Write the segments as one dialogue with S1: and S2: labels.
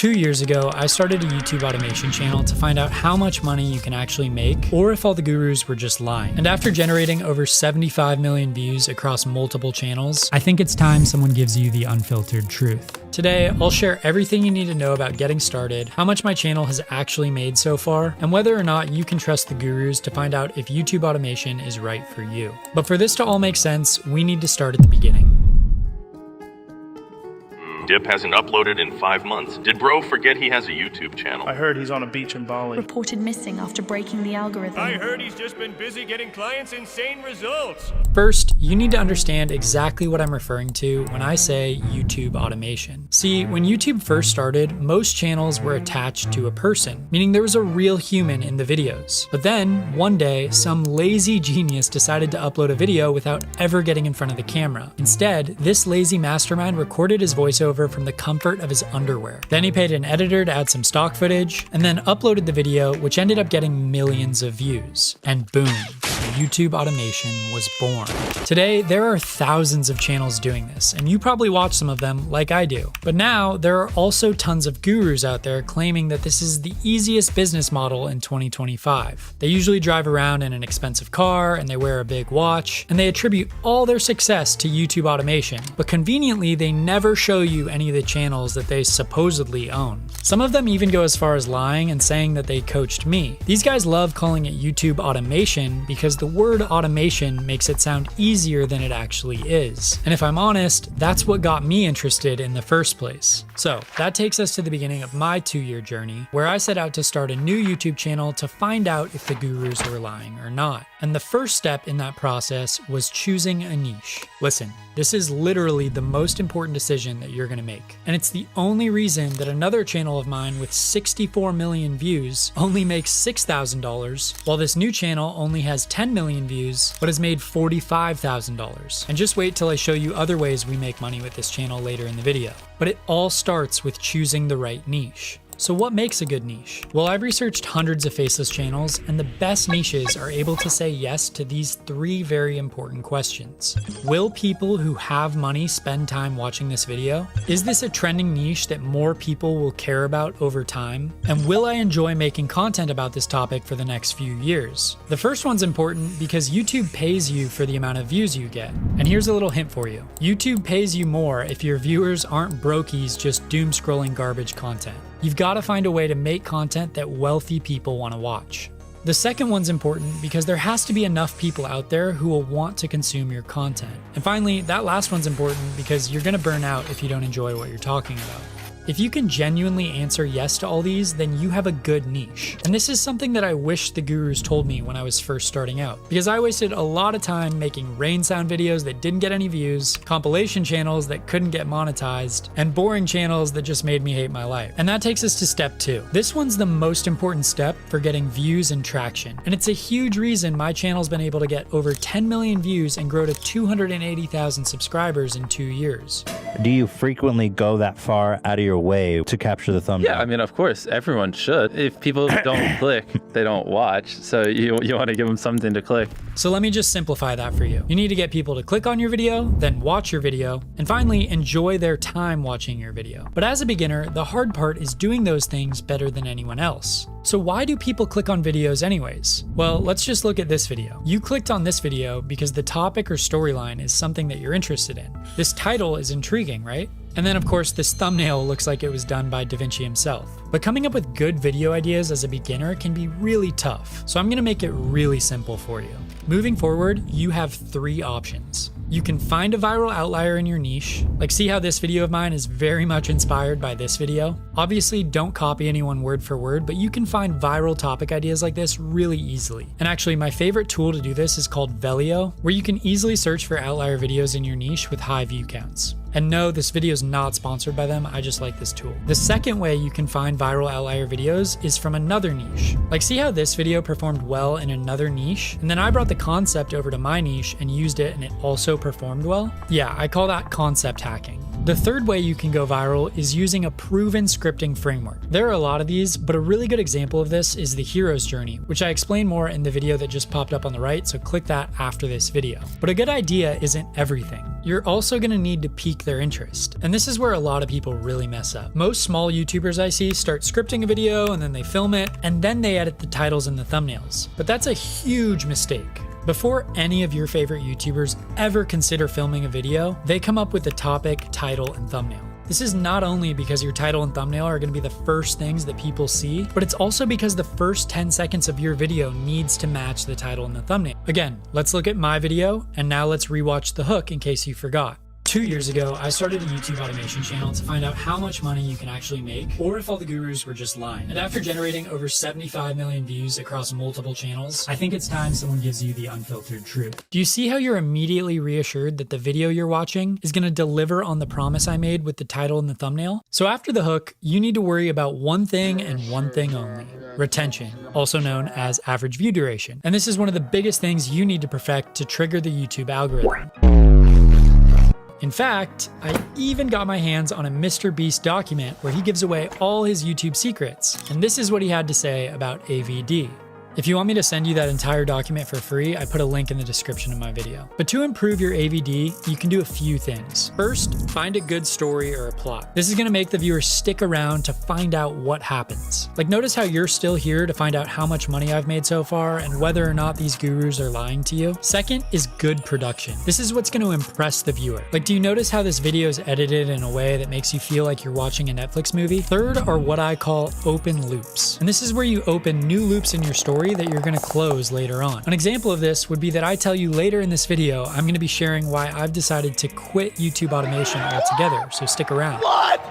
S1: 2 years ago, I started a YouTube automation channel to find out how much money you can actually make, or if all the gurus were just lying. And after generating over 75 million views across multiple channels, I think it's time someone gives you the unfiltered truth. Today, I'll share everything you need to know about getting started, how much my channel has actually made so far, and whether or not you can trust the gurus to find out if YouTube automation is right for you. But for this to all make sense, we need to start at the beginning.
S2: Dip hasn't uploaded in 5 months. Did bro forget he has a YouTube channel?
S3: I heard he's on a beach in Bali.
S4: Reported missing after breaking the algorithm.
S5: I heard he's just been busy getting clients insane results.
S1: First, you need to understand exactly what I'm referring to when I say YouTube automation. See, when YouTube first started, most channels were attached to a person, meaning there was a real human in the videos. But then, one day, some lazy genius decided to upload a video without ever getting in front of the camera. Instead, this lazy mastermind recorded his voiceover from the comfort of his underwear. Then he paid an editor to add some stock footage, and then uploaded the video, which ended up getting millions of views. And boom, YouTube automation was born. Today, there are thousands of channels doing this, and you probably watch some of them like I do. But now, there are also tons of gurus out there claiming that this is the easiest business model in 2025. They usually drive around in an expensive car, and they wear a big watch, and they attribute all their success to YouTube automation. But conveniently, they never show you any of the channels that they supposedly own. Some of them even go as far as lying and saying that they coached me. These guys love calling it YouTube automation because the word automation makes it sound easier than it actually is. And if I'm honest, that's what got me interested in the first place. So that takes us to the beginning of my 2-year journey, where I set out to start a new YouTube channel to find out if the gurus were lying or not. And the first step in that process was choosing a niche. Listen, this is literally the most important decision that you're gonna make. And it's the only reason that another channel of mine with 64 million views only makes $6,000, while this new channel only has 10 million views, but has made $45,000. And just wait till I show you other ways we make money with this channel later in the video. But it all starts with choosing the right niche. So what makes a good niche? Well, I've researched hundreds of faceless channels, and the best niches are able to say yes to these 3 very important questions. Will people who have money spend time watching this video? Is this a trending niche that more people will care about over time? And will I enjoy making content about this topic for the next few years? The first one's important because YouTube pays you for the amount of views you get. And here's a little hint for you. YouTube pays you more if your viewers aren't brokies just doom scrolling garbage content. You've got to find a way to make content that wealthy people want to watch. The second one's important because there has to be enough people out there who will want to consume your content. And finally, that last one's important because you're going to burn out if you don't enjoy what you're talking about. If you can genuinely answer yes to all these, then you have a good niche. And this is something that I wish the gurus told me when I was first starting out, because I wasted a lot of time making rain sound videos that didn't get any views, compilation channels that couldn't get monetized, and boring channels that just made me hate my life. And that takes us to step 2. This one's the most important step for getting views and traction. And it's a huge reason my channel's been able to get over 10 million views and grow to 280,000 subscribers in 2 years.
S6: Do you frequently go that far out of your way to capture the thumbnail?
S7: Yeah, I mean, of course, everyone should. If people don't click, they don't watch. So you want to give them something to click.
S1: So let me just simplify that for you. You need to get people to click on your video, then watch your video, and finally enjoy their time watching your video. But as a beginner, the hard part is doing those things better than anyone else. So why do people click on videos anyways? Well, let's just look at this video. You clicked on this video because the topic or storyline is something that you're interested in. This title is intriguing, right? And then of course, this thumbnail looks like it was done by Da Vinci himself. But coming up with good video ideas as a beginner can be really tough. So I'm gonna make it really simple for you. Moving forward, you have 3 options. You can find a viral outlier in your niche, like see how this video of mine is very much inspired by this video. Obviously, don't copy anyone word for word, but you can find viral topic ideas like this really easily. And actually, my favorite tool to do this is called Velio, where you can easily search for outlier videos in your niche with high view counts. And no, this video is not sponsored by them, I just like this tool. The second way you can find viral outlier videos is from another niche. Like see how this video performed well in another niche? And then I brought the concept over to my niche and used it and it also performed well? Yeah, I call that concept hacking. The third way you can go viral is using a proven scripting framework. There are a lot of these, but a really good example of this is the hero's journey, which I explain more in the video that just popped up on the right, so click that after this video. But a good idea isn't everything. You're also going to need to pique their interest. And this is where a lot of people really mess up. Most small YouTubers I see start scripting a video and then they film it, and then they edit the titles and the thumbnails. But that's a huge mistake. Before any of your favorite YouTubers ever consider filming a video, they come up with the topic, title, and thumbnail. This is not only because your title and thumbnail are going to be the first things that people see, but it's also because the first 10 seconds of your video needs to match the title and the thumbnail. Again, let's look at my video, and now let's rewatch the hook in case you forgot. 2 years ago, I started a YouTube automation channel to find out how much money you can actually make, or if all the gurus were just lying. And after generating over 75 million views across multiple channels, I think it's time someone gives you the unfiltered truth. Do you see how you're immediately reassured that the video you're watching is going to deliver on the promise I made with the title and the thumbnail? So after the hook, you need to worry about one thing and one thing only: retention, also known as average view duration. And this is one of the biggest things you need to perfect to trigger the YouTube algorithm. In fact, I even got my hands on a Mr. Beast document where he gives away all his YouTube secrets. And this is what he had to say about AVD. If you want me to send you that entire document for free, I put a link in the description of my video. But to improve your AVD, you can do a few things. First, find a good story or a plot. This is going to make the viewer stick around to find out what happens. Like, notice how you're still here to find out how much money I've made so far and whether or not these gurus are lying to you. Second is good production. This is what's going to impress the viewer. Like, do you notice how this video is edited in a way that makes you feel like you're watching a Netflix movie? Third are what I call open loops. And this is where you open new loops in your story that you're going to close later on. An example of this would be that I tell you later in this video, I'm going to be sharing why I've decided to quit YouTube automation altogether, so stick around. What?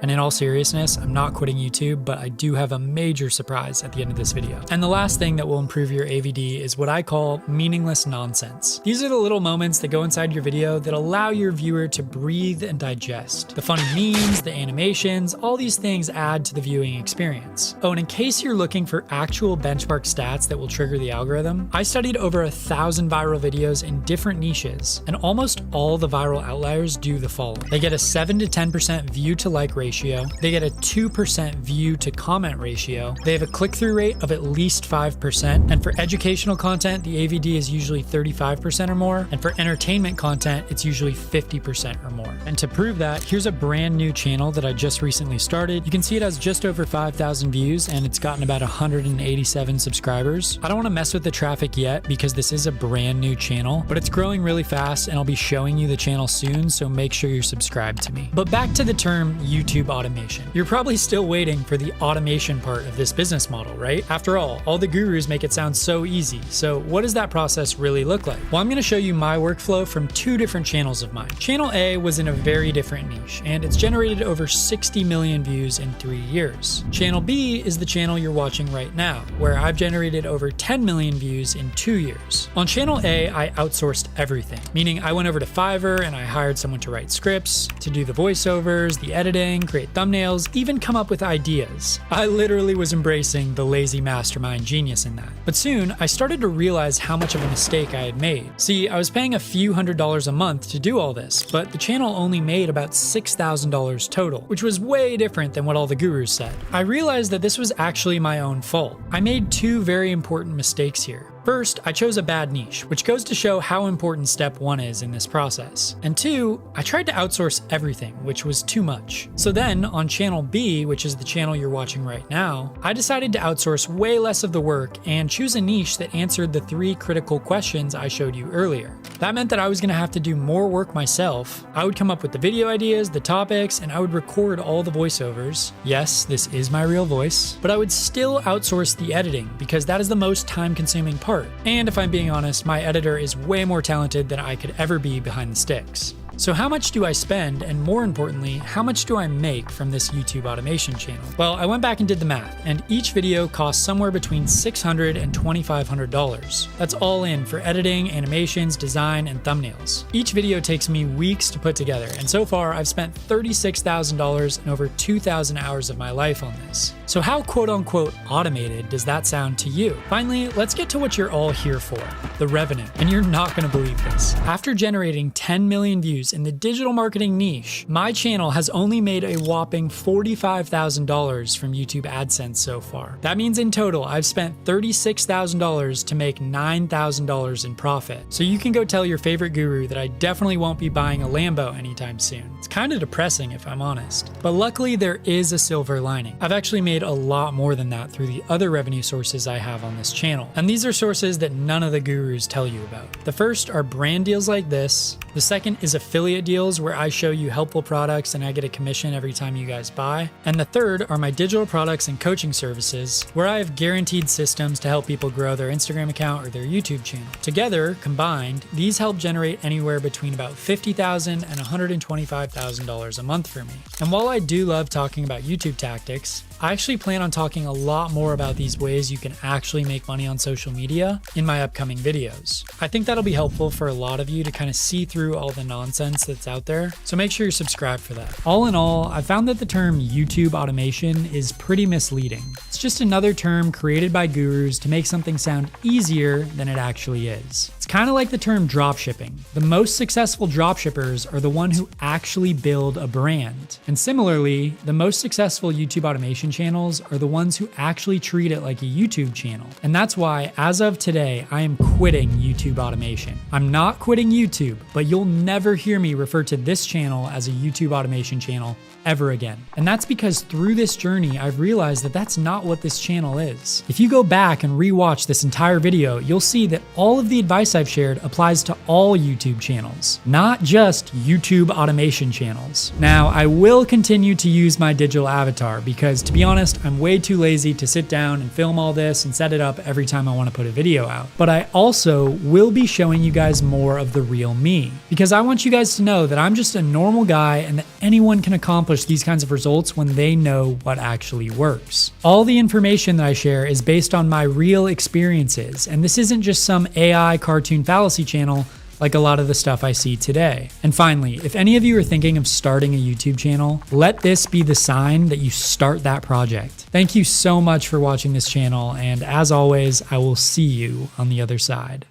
S1: And in all seriousness, I'm not quitting YouTube, but I do have a major surprise at the end of this video. And the last thing that will improve your AVD is what I call meaningless nonsense. These are the little moments that go inside your video that allow your viewer to breathe and digest. The funny memes, the animations, all these things add to the viewing experience. Oh, and in case you're looking for actual benchmark stats that will trigger the algorithm, I studied over 1,000 viral videos in different niches, and almost all the viral outliers do the following. They get a 7 to 10% view to like ratio, they get a 2% view to comment ratio, they have a click-through rate of at least 5%, and for educational content, the AVD is usually 35% or more, and for entertainment content, it's usually 50% or more. And to prove that, here's a brand new channel that I just recently started. You can see it has just over 5,000 views, and it's gotten about 187 subscribers. I don't want to mess with the traffic yet because this is a brand new channel, but it's growing really fast, and I'll be showing you the channel soon, so make sure you're subscribed to me. But back to the term YouTube automation. You're probably still waiting for the automation part of this business model, right? After all the gurus make it sound so easy. So what does that process really look like? Well, I'm going to show you my workflow from two different channels of mine. Channel A was in a very different niche, and it's generated over 60 million views in 3 years. Channel B is the channel you're watching right now, where I've generated over 10 million views in 2 years. On Channel A, I outsourced everything, meaning I went over to Fiverr and I hired someone to write scripts, to do the voiceovers, the editing, create thumbnails, even come up with ideas. I literally was embracing the lazy mastermind genius in that. But soon, I started to realize how much of a mistake I had made. See, I was paying a few $100s a month to do all this, but the channel only made about $6,000 total, which was way different than what all the gurus said. I realized that this was actually my own fault. I made two very important mistakes here. First, I chose a bad niche, which goes to show how important step one is in this process. And two, I tried to outsource everything, which was too much. So then, on Channel B, which is the channel you're watching right now, I decided to outsource way less of the work and choose a niche that answered the 3 critical questions I showed you earlier. That meant that I was going to have to do more work myself. I would come up with the video ideas, the topics, and I would record all the voiceovers. Yes, this is my real voice, but I would still outsource the editing because that is the most time-consuming part. And if I'm being honest, my editor is way more talented than I could ever be behind the sticks. So how much do I spend, and more importantly, how much do I make from this YouTube automation channel? Well, I went back and did the math, and each video costs somewhere between $600 and $2,500. That's all in for editing, animations, design, and thumbnails. Each video takes me weeks to put together, and so far I've spent $36,000 and over 2,000 hours of my life on this. So how quote-unquote automated does that sound to you? Finally, let's get to what you're all here for, the revenue. And you're not gonna believe this. After generating 10 million views in the digital marketing niche, my channel has only made a whopping $45,000 from YouTube AdSense so far. That means in total, I've spent $36,000 to make $9,000 in profit. So you can go tell your favorite guru that I definitely won't be buying a Lambo anytime soon. It's kind of depressing if I'm honest. But luckily there is a silver lining. I've actually made a lot more than that through the other revenue sources I have on this channel. And these are sources that none of the gurus tell you about. The first are brand deals like this. The second is affiliate deals where I show you helpful products and I get a commission every time you guys buy. And the third are my digital products and coaching services where I have guaranteed systems to help people grow their Instagram account or their YouTube channel. Together, combined, these help generate anywhere between about $50,000 and $125,000 a month for me. And while I do love talking about YouTube tactics, I actually plan on talking a lot more about these ways you can actually make money on social media in my upcoming videos. I think that'll be helpful for a lot of you to kind of see through all the nonsense that's out there, so make sure you're subscribed for that. All in all, I found that the term YouTube automation is pretty misleading. It's just another term created by gurus to make something sound easier than it actually is. It's kind of like the term dropshipping. The most successful dropshippers are the ones who actually build a brand. And similarly, the most successful YouTube automation channels are the ones who actually treat it like a YouTube channel. And that's why, as of today, I am quitting YouTube automation. I'm not quitting YouTube, but you'll never hear me refer to this channel as a YouTube automation channel ever again. And that's because through this journey, I've realized that that's not what this channel is. If you go back and rewatch this entire video, you'll see that all of the advice I've shared applies to all YouTube channels, not just YouTube automation channels. Now, I will continue to use my digital avatar because, to be honest, I'm way too lazy to sit down and film all this and set it up every time I want to put a video out. But I also will be showing you guys more of the real me because I want you guys to know that I'm just a normal guy and that anyone can accomplish these kinds of results when they know what actually works. All the information that I share is based on my real experiences, and this isn't just some AI cartoon fallacy channel like a lot of the stuff I see today. And finally, if any of you are thinking of starting a YouTube channel, let this be the sign that you start that project. Thank you so much for watching this channel, and as always, I will see you on the other side.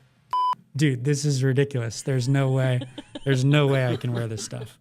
S1: Dude, this is ridiculous. There's no way I can wear this stuff.